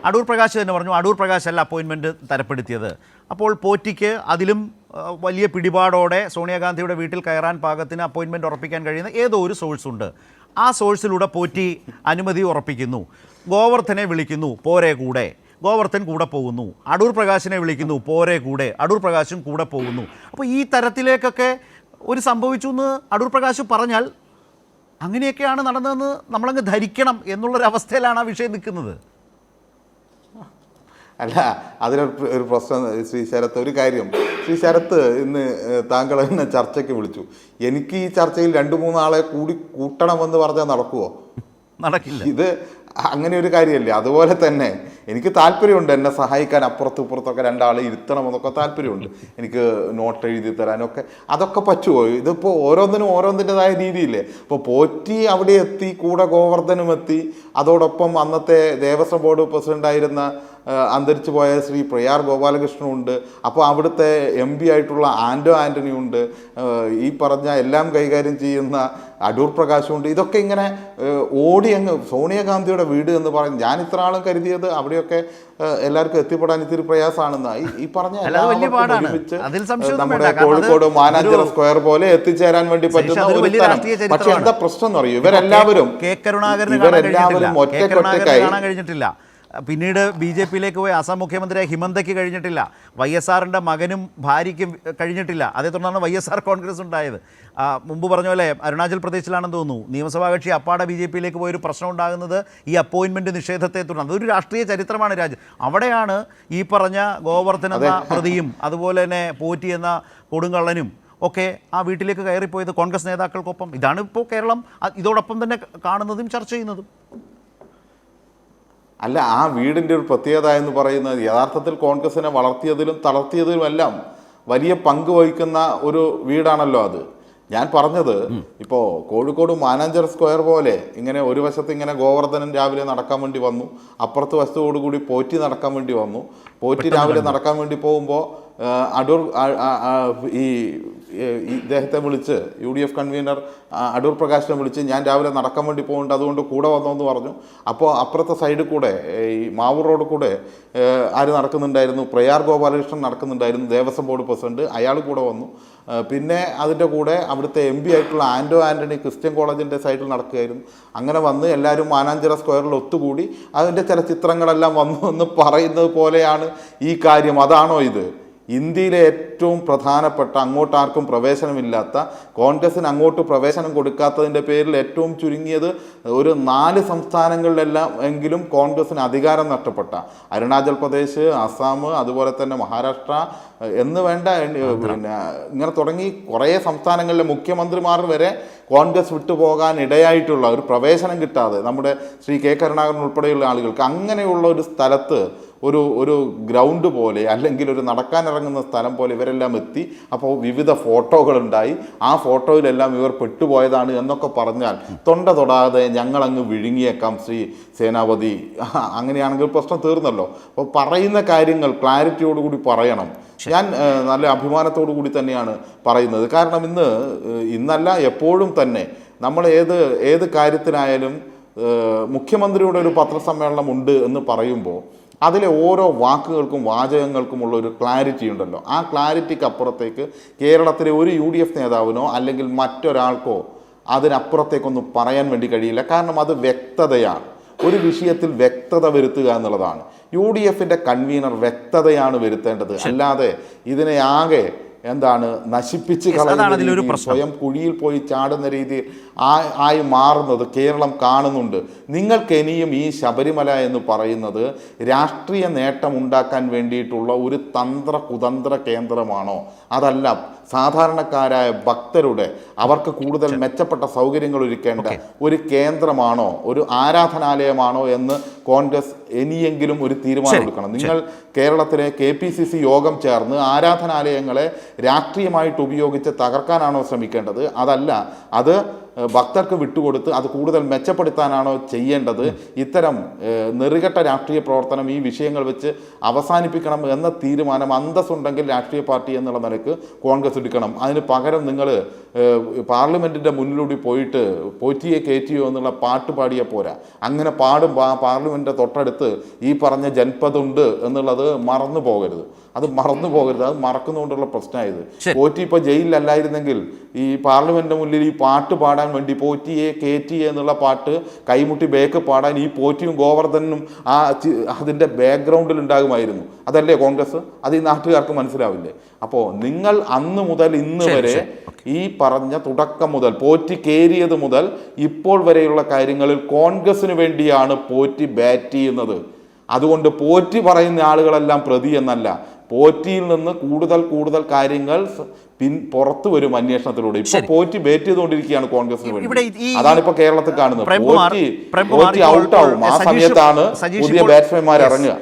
അടൂർ പ്രകാശ് തന്നെ പറഞ്ഞു അടൂർ പ്രകാശ് അല്ല അപ്പോയിൻമെൻറ്റ് തരപ്പെടുത്തിയത്. അപ്പോൾ പോറ്റിക്ക് അതിലും വലിയ പിടിപാടോടെ സോണിയാഗാന്ധിയുടെ വീട്ടിൽ കയറാൻ പാകത്തിന് അപ്പോയിൻമെൻറ്റ് ഉറപ്പിക്കാൻ കഴിയുന്ന ഏതോ ഒരു സോഴ്സുണ്ട്. ആ സോഴ്സിലൂടെ പോറ്റി അനുമതി ഉറപ്പിക്കുന്നു. ഗോവർദ്ധനെ വിളിക്കുന്നു, പോരെ കൂടെ. ഗോവർദ്ധൻ കൂടെ പോകുന്നു. അടൂർ പ്രകാശിനെ വിളിക്കുന്നു, പോരെ കൂടെ. അടൂർ പ്രകാശും കൂടെ പോകുന്നു. അപ്പോൾ ഈ തരത്തിലേക്കൊക്കെ ഒരു സംഭവിച്ചു എന്ന് അടൂർ പ്രകാശ് പറഞ്ഞാൽ അങ്ങനെയൊക്കെയാണ് നടന്നതെന്ന് നമ്മളങ്ങ് ധരിക്കണം എന്നുള്ളൊരവസ്ഥയിലാണ് ആ വിഷയം നിൽക്കുന്നത്. അല്ല, അതിലൊരു പ്രശ്നം ശ്രീ ശരത്ത്, ഒരു കാര്യം. ശ്രീ ശരത്ത് ഇന്ന് താങ്കൾ എന്നെ ചർച്ചയ്ക്ക് വിളിച്ചു. എനിക്ക് ഈ ചർച്ചയിൽ 2-3 ആളെ കൂട്ടണമെന്ന് പറഞ്ഞാൽ നടക്കുമോ? നടക്കില്ല. ഇത് അങ്ങനെ ഒരു കാര്യമല്ലേ. അതുപോലെ തന്നെ എനിക്ക് താല്പര്യമുണ്ട് എന്നെ സഹായിക്കാൻ, അപ്പുറത്തും ഇപ്പുറത്തൊക്കെ 2 ആളെ ഇരുത്തണമെന്നൊക്കെ താല്പര്യമുണ്ട്. എനിക്ക് നോട്ട് എഴുതി തരാനൊക്കെ അതൊക്കെ പറ്റുമോ? ഇതിപ്പോൾ ഓരോന്നിനും ഓരോന്നിൻ്റെതായ രീതിയില്ലേ. ഇപ്പോൾ പോറ്റി അവിടെ എത്തി, കൂടെ ഗോവർദ്ധനും എത്തി, അതോടൊപ്പം അന്നത്തെ ദേവസ്വം ബോർഡ് പ്രസിഡൻ്റായിരുന്ന അന്തരിച്ചു പോയ ശ്രീ പ്രയാർ ഗോപാലകൃഷ്ണനുണ്ട്. അപ്പോൾ അവിടുത്തെ MP ആയിട്ടുള്ള ആൻ്റോ ആൻ്റണി ഉണ്ട്. ഈ പറഞ്ഞ എല്ലാം കൈകാര്യം ചെയ്യുന്ന അടൂർ പ്രകാശുണ്ട്. ഇതൊക്കെ ഇങ്ങനെ ഓടി അങ്ങ് സോണിയാഗാന്ധിയുടെ വീട് എന്ന് പറയും. ഞാൻ ഇത്ര ആളും കരുതിയത് അവിടെയൊക്കെ എല്ലാവർക്കും എത്തിപ്പെടാൻ ഇത്തിരി പ്രയാസമാണെന്ന്. ഈ പറഞ്ഞ നമ്മുടെ കോഴിക്കോട് മാനാഞ്ചിറ സ്ക്വയർ പോലെ എത്തിച്ചേരാൻ വേണ്ടി പറ്റുന്ന ഒരു സ്ഥലം. പക്ഷെ എന്താ പ്രശ്നം എന്ന് പറയൂ, ഇവരെല്ലാവരും കഴിഞ്ഞിട്ടില്ല. പിന്നീട് BJP-യിലേക്ക് പോയി അസം മുഖ്യമന്ത്രിയായ ഹിമന്തയ്ക്ക് കഴിഞ്ഞിട്ടില്ല. YSR-ൻ്റെ മകനും ഭാര്യയ്ക്കും കഴിഞ്ഞിട്ടില്ല. അതേ തുടർന്നാണ് YSR കോൺഗ്രസ് ഉണ്ടായത്. മുമ്പ് പറഞ്ഞ പോലെ അരുണാചൽ പ്രദേശിലാണെന്ന് തോന്നുന്നു നിയമസഭാ കക്ഷി അപ്പാടെ BJP-യിലേക്ക് പോയൊരു പ്രശ്നം ഉണ്ടാകുന്നത് ഈ അപ്പോയിൻമെൻറ്റ് നിഷേധത്തെ തുടർന്ന്. അതൊരു രാഷ്ട്രീയ ചരിത്രമാണ് രാജ്യം. അവിടെയാണ് ഈ പറഞ്ഞ ഗോവർദ്ധൻ എന്ന പ്രതിയും അതുപോലെ തന്നെ പോറ്റി എന്ന കൊടുങ്കള്ളനും ഒക്കെ ആ വീട്ടിലേക്ക് കയറിപ്പോയത് കോൺഗ്രസ് നേതാക്കൾക്കൊപ്പം. ഇതാണ് ഇപ്പോൾ കേരളം ഇതോടൊപ്പം തന്നെ കാണുന്നതും ചർച്ച ചെയ്യുന്നതും. അല്ല, ആ വീടിൻ്റെ ഒരു പ്രത്യേകത എന്ന് പറയുന്നത് യഥാർത്ഥത്തിൽ കോൺഗ്രസിനെ വളർത്തിയതിലും തളർത്തിയതിലുമെല്ലാം വലിയ പങ്ക് വഹിക്കുന്ന ഒരു വീടാണല്ലോ അത്. ഞാൻ പറഞ്ഞത് ഇപ്പോൾ കോഴിക്കോട് മാനാഞ്ചിറ സ്ക്വയർ പോലെ ഇങ്ങനെ ഒരു വശത്ത് ഇങ്ങനെ ഗോവർദ്ധനൻ രാവിലെ നടക്കാൻ വേണ്ടി വന്നു, അപ്പുറത്ത് വശത്തോടുകൂടി പോറ്റി നടക്കാൻ വേണ്ടി വന്നു. പോറ്റി രാവിലെ നടക്കാൻ വേണ്ടി പോകുമ്പോൾ അടൂർ ഇദ്ദേഹത്തെ വിളിച്ച് UDF കൺവീനർ അടൂർ പ്രകാശിനെ വിളിച്ച് ഞാൻ രാവിലെ നടക്കാൻ വേണ്ടി പോകുന്നുണ്ട്, അതുകൊണ്ട് കൂടെ വന്നോന്ന് പറഞ്ഞു. അപ്പോൾ അപ്പുറത്തെ സൈഡിൽ കൂടെ ഈ മാവൂർ റോഡ് കൂടെ ആര് നടക്കുന്നുണ്ടായിരുന്നു? പ്രയാർ ഗോപാലകൃഷ്ണൻ നടക്കുന്നുണ്ടായിരുന്നു, ദേവസ്വം ബോർഡ് പ്രസിഡന്റ്. അയാൾ കൂടെ വന്നു. പിന്നെ അതിൻ്റെ കൂടെ അവിടുത്തെ MP ആയിട്ടുള്ള ആൻ്റോ ആൻ്റണി ക്രിസ്ത്യൻ കോളേജിൻ്റെ സൈഡിൽ നടക്കുകയായിരുന്നു. അങ്ങനെ വന്ന് എല്ലാവരും മാനാഞ്ചിറ സ്ക്വയറിൽ ഒത്തുകൂടി അതിൻ്റെ ചില ചിത്രങ്ങളെല്ലാം വന്നു എന്ന് പറയുന്നത് പോലെയാണ് ഈ കാര്യം. അതാണോ ഇത്? ഇന്ത്യയിലെ ഏറ്റവും പ്രധാനപ്പെട്ട അങ്ങോട്ടാർക്കും പ്രവേശനമില്ലാത്ത, കോൺഗ്രസിന് അങ്ങോട്ട് പ്രവേശനം കൊടുക്കാത്തതിൻ്റെ പേരിൽ ഏറ്റവും ചുരുങ്ങിയത് ഒരു 4 സംസ്ഥാനങ്ങളിലെല്ലാം എങ്കിലും കോൺഗ്രസിന് അധികാരം നഷ്ടപ്പെട്ട അരുണാചൽ പ്രദേശ്, അസം, അതുപോലെ തന്നെ മഹാരാഷ്ട്ര എന്ന് വേണ്ട പിന്നെ ഇങ്ങനെ തുടങ്ങി കുറേ സംസ്ഥാനങ്ങളിലെ മുഖ്യമന്ത്രിമാർ വരെ കോൺഗ്രസ് വിട്ടുപോകാൻ ഇടയായിട്ടുള്ള ഒരു പ്രവേശനം കിട്ടാതെ നമ്മുടെ ശ്രീ K. കരുണാകരൻ ഉൾപ്പെടെയുള്ള ആളുകൾക്ക് അങ്ങനെയുള്ള ഒരു സ്ഥലത്ത് ഒരു ഗ്രൗണ്ട് പോലെ അല്ലെങ്കിൽ ഒരു നടക്കാനിറങ്ങുന്ന സ്ഥലം പോലെ ഇവരെല്ലാം എത്തി. അപ്പോൾ വിവിധ ഫോട്ടോകളുണ്ടായി. ആ ഫോട്ടോയിലെല്ലാം ഇവർ പെട്ടുപോയതാണ് എന്നൊക്കെ പറഞ്ഞാൽ തൊണ്ട തൊടാതെ ഞങ്ങളങ്ങ് വിഴുങ്ങിയേക്കാം ശ്രീ സേനാപതി. അങ്ങനെയാണെങ്കിൽ പ്രശ്നം തീർന്നല്ലോ. അപ്പോൾ പറയുന്ന കാര്യങ്ങൾ ക്ലാരിറ്റിയോടുകൂടി പറയണം. ഞാൻ നല്ല അഭിമാനത്തോടു കൂടി തന്നെയാണ് പറയുന്നത്. കാരണം ഇന്നല്ല എപ്പോഴും തന്നെ നമ്മൾ ഏത് കാര്യത്തിനായാലും മുഖ്യമന്ത്രിയുടെ ഒരു പത്രസമ്മേളനം ഉണ്ട് എന്ന് പറയുമ്പോൾ അതിലെ ഓരോ വാക്കുകൾക്കും വാചകങ്ങൾക്കുമുള്ള ഒരു ക്ലാരിറ്റി ഉണ്ടല്ലോ. ആ ക്ലാരിറ്റിക്ക് അപ്പുറത്തേക്ക് കേരളത്തിലെ ഒരു UDF നേതാവിനോ അല്ലെങ്കിൽ മറ്റൊരാൾക്കോ അതിനപ്പുറത്തേക്കൊന്നും പറയാൻ വേണ്ടി കഴിയില്ല. കാരണം അത് വ്യക്തതയാണ്. ഒരു വിഷയത്തിൽ വ്യക്തത വരുത്തുക എന്നുള്ളതാണ്. UDF-ന്റെ കൺവീനർ വ്യക്തതയാണ് വരുത്തേണ്ടത്. അല്ലാതെ ഇതിനെ ആകെ നശിപ്പിച്ച് കളയുന്ന, സ്വയം കുഴിയിൽ പോയി ചാടുന്ന രീതിയിൽ ആയി മാറുന്നത് കേരളം കാണുന്നുണ്ട്. നിങ്ങൾക്ക് ഇനിയും ഈ ശബരിമല എന്ന് പറയുന്നത് രാഷ്ട്രീയ നേട്ടം ഉണ്ടാക്കാൻ വേണ്ടിയിട്ടുള്ള ഒരു കുതന്ത്ര കേന്ദ്രമാണോ? അതല്ല, സാധാരണക്കാരായ ഭക്തരുടെ അവർക്ക് കൂടുതൽ മെച്ചപ്പെട്ട സൗകര്യങ്ങൾ ഒരുക്കേണ്ട ഒരു കേന്ദ്രമാണോ, ഒരു ആരാധനാലയമാണോ എന്ന് കോൺഗ്രസ് ഇനിയെങ്കിലും ഒരു തീരുമാനം എടുക്കണം. നിങ്ങൾ കേരളത്തിലെ KPCC യോഗം ചേർന്ന് ആരാധനാലയങ്ങളെ രാഷ്ട്രീയമായിട്ട് ഉപയോഗിച്ച് തകർക്കാനാണോ ശ്രമിക്കേണ്ടത്? അതല്ല, അത് ഭക്തർക്ക് വിട്ടുകൊടുത്ത് അത് കൂടുതൽ മെച്ചപ്പെടുത്താനാണോ ചെയ്യേണ്ടത്? ഇത്തരം നെറുകെട്ട രാഷ്ട്രീയ പ്രവർത്തനം ഈ വിഷയങ്ങൾ വെച്ച് അവസാനിപ്പിക്കണം എന്ന തീരുമാനം അന്തസ്സുണ്ടെങ്കിൽ രാഷ്ട്രീയ പാർട്ടി എന്നുള്ള നിലയ്ക്ക് കോൺഗ്രസ് എടുക്കണം. അതിന് പകരം നിങ്ങൾ പാർലമെൻറ്റിൻ്റെ മുന്നിലൂടെ പോയിട്ട് പോറ്റിയെ കയറ്റിയോ എന്നുള്ള പാട്ട് പാടിയാൽ പോരാ. അങ്ങനെ പാടുമ്പോൾ ആ പാർലമെൻറ്റിൻ്റെ തൊട്ടടുത്ത് ഈ പറഞ്ഞ ജൻപദുണ്ട് എന്നുള്ളത് മറന്നു പോകരുത്. അത് മറക്കുന്നതുകൊണ്ടുള്ള പ്രശ്നമായത്. പോറ്റി ഇപ്പോൾ ജയിലിലല്ലായിരുന്നെങ്കിൽ ഈ പാർലമെൻറ്റിൻ്റെ മുന്നിൽ ഈ പാട്ട് പാടാൻ വേണ്ടി പോറ്റിയെ കയറ്റിയെ എന്നുള്ള പാട്ട് കൈമുട്ടി ബേക്ക് പാടാൻ ഈ പോറ്റിയും ഗോവർദ്ധനും അതിൻ്റെ ബാക്ക്ഗ്രൗണ്ടിൽ ഉണ്ടാകുമായിരുന്നു. അതല്ലേ കോൺഗ്രസ്? അത് ഈ നാട്ടുകാർക്ക് മനസ്സിലാവില്ലേ? അപ്പോൾ നിങ്ങൾ അന്ന് മുതൽ ഇന്ന് വരെ ഈ പറഞ്ഞ തുടക്കം മുതൽ പോറ്റി കയറിയത് മുതൽ ഇപ്പോൾ വരെയുള്ള കാര്യങ്ങളിൽ കോൺഗ്രസിന് വേണ്ടിയാണ് പോറ്റി ബാറ്റ് ചെയ്യുന്നത്. അതുകൊണ്ട് പോറ്റി പറയുന്ന ആളുകളെല്ലാം പ്രതി എന്നല്ല, പോറ്റിയിൽ നിന്ന് കൂടുതൽ കാര്യങ്ങൾ പുറത്തു വരും അന്വേഷണത്തിലൂടെ. ഇപ്പൊ പോറ്റി ബേറ്റ് ചെയ്തുകൊണ്ടിരിക്കുകയാണ് കോൺഗ്രസിന് വേണ്ടി. അതാണ് ഇപ്പൊ കേരളത്തിൽ കാണുന്നത്. പോറ്റി ഔട്ടാവും. ആ സമയത്താണ് പുതിയ ബാറ്റ്സ്മാൻമാർ ഇറങ്ങുക.